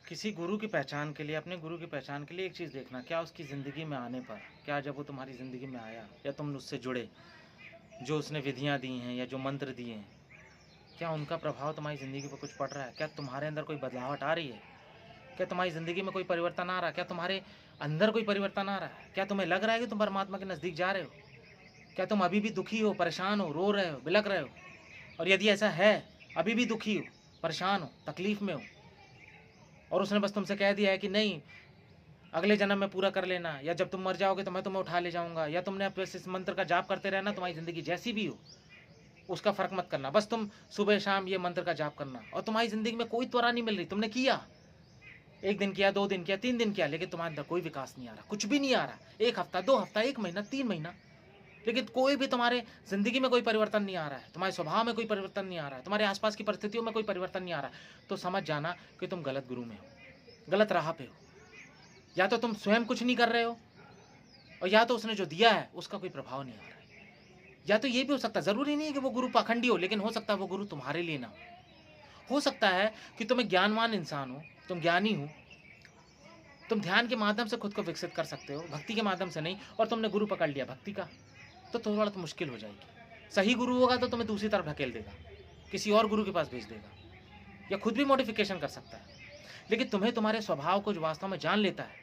किसी गुरु की पहचान के लिए, अपने गुरु की पहचान के लिए एक चीज़ देखना, क्या उसकी ज़िंदगी में आने पर, क्या जब वो तुम्हारी ज़िंदगी में आया या तुम उससे जुड़े, जो उसने विधियाँ दी हैं या जो मंत्र दिए हैं, क्या उनका प्रभाव तुम्हारी ज़िंदगी पर कुछ पड़ रहा है? क्या तुम्हारे अंदर कोई बदलावट आ रही है? क्या तुम्हारी ज़िंदगी में कोई परिवर्तन आ रहा है? क्या तुम्हारे अंदर कोई परिवर्तन आ रहा है? क्या तुम्हें लग रहा है कि तुम परमात्मा के नज़दीक जा रहे हो? क्या तुम अभी भी दुखी हो, परेशान हो, रो रहे हो, बिलख रहे हो? और यदि ऐसा है, अभी भी दुखी हो, परेशान हो, तकलीफ़ में हो, और उसने बस तुमसे कह दिया है कि नहीं, अगले जन्म में पूरा कर लेना, या जब तुम मर जाओगे तो मैं तुम्हें उठा ले जाऊंगा, या तुमने अब इस मंत्र का जाप करते रहना, तुम्हारी ज़िंदगी जैसी भी हो उसका फ़र्क मत करना, बस तुम सुबह शाम ये मंत्र का जाप करना, और तुम्हारी ज़िंदगी में कोई त्वरा नहीं मिल रही। तुमने किया, 1 दिन किया, 2 दिन किया, 3 दिन किया, लेकिन तुम्हारे अंदर कोई विकास नहीं आ रहा, कुछ भी नहीं आ रहा। 1 हफ्ता, 2 हफ्ता, 1 महीना, 3 महीना, लेकिन कोई भी तुम्हारे ज़िंदगी में कोई परिवर्तन नहीं आ रहा है, तुम्हारे स्वभाव में कोई परिवर्तन नहीं आ रहा है, तुम्हारे आसपास की परिस्थितियों में कोई परिवर्तन नहीं आ रहा है, तो समझ जाना कि तुम गलत गुरु में हो, गलत राह पे हो। या तो तुम स्वयं कुछ नहीं कर रहे हो, और या तो उसने जो दिया है उसका कोई प्रभाव नहीं आ रहा है। या तो ये भी हो सकता है, ज़रूरी नहीं है कि वो गुरु पाखंडी हो, लेकिन हो सकता है वो गुरु तुम्हारे लिए ना हो सकता है कि तुम एक ज्ञानवान इंसान हो, तुम ज्ञानी हो, तुम ध्यान के माध्यम से खुद को विकसित कर सकते हो, भक्ति के माध्यम से नहीं, और तुमने गुरु पकड़ लिया भक्ति का, तो थोड़ा तो मुश्किल हो जाएगी। सही गुरु होगा तो तुम्हें दूसरी तरफ ढकेल देगा, किसी और गुरु के पास भेज देगा, या खुद भी मॉडिफिकेशन कर सकता है। लेकिन तुम्हें तुम्हारे स्वभाव को जो वास्तव में जान लेता है,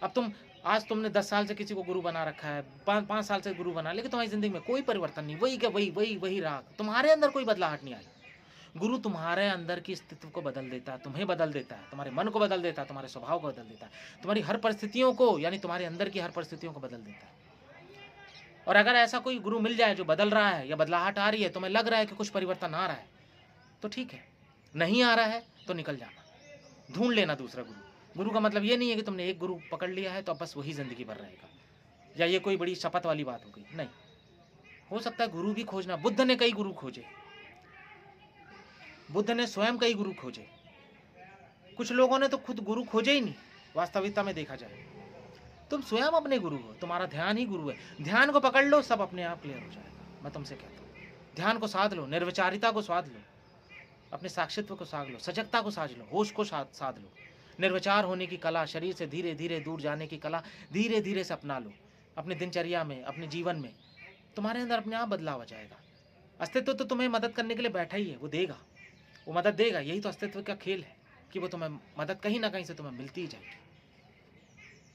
अब आज तुमने 10 साल से किसी को गुरु बना रखा है, 5 साल से गुरु बना, लेकिन तुम्हारी ज़िंदगी में कोई परिवर्तन नहीं, वही क्या वही राग, तुम्हारे अंदर कोई बदलाहट नहीं आई। गुरु तुम्हारे अंदर की स्थिति को बदल देता है, तुम्हें बदल देता है, तुम्हारे मन को बदल देता है, तुम्हारे स्वभाव को बदल देता है, तुम्हारी हर परिस्थितियों को, यानी तुम्हारे अंदर की हर परिस्थितियों को बदल देता है। और अगर ऐसा कोई गुरु मिल जाए जो बदल रहा है या बदलाहट आ रही है, तुम्हें लग रहा है कि कुछ परिवर्तन आ रहा है, तो ठीक है। नहीं आ रहा है तो निकल जाना, ढूंढ लेना दूसरा गुरु। गुरु का मतलब ये नहीं है कि तुमने एक गुरु पकड़ लिया है तो अब बस वही ज़िंदगी भर रहेगा, या ये कोई बड़ी शपथ वाली बात हो गई। नहीं, हो सकता है गुरु भी खोजना। बुद्ध ने कई गुरु खोजे, बुद्ध ने स्वयं कई गुरु खोजे। कुछ लोगों ने तो खुद गुरु खोजे ही नहीं। वास्तविकता में देखा जाए, तुम स्वयं अपने गुरु हो, तुम्हारा ध्यान ही गुरु है। ध्यान को पकड़ लो, सब अपने आप क्लियर हो जाएगा। मैं तुमसे कहता हूँ, ध्यान को साध लो, निर्विचारिता को साध लो, अपने साक्षित्व को साध लो, सजगता को साध लो, होश को साध लो, निर्विचार होने की कला, शरीर से धीरे धीरे दूर जाने की कला धीरे धीरे से अपना लो अपने दिनचर्या में, अपने जीवन में। तुम्हारे अंदर अपने आप बदलाव आ जाएगा। अस्तित्व तो तुम्हें मदद करने के लिए बैठा ही है, वो देगा, वो मदद देगा। यही तो अस्तित्व का खेल है कि वो तुम्हें मदद कहीं ना कहीं से तुम्हें मिलती ही जाएगी।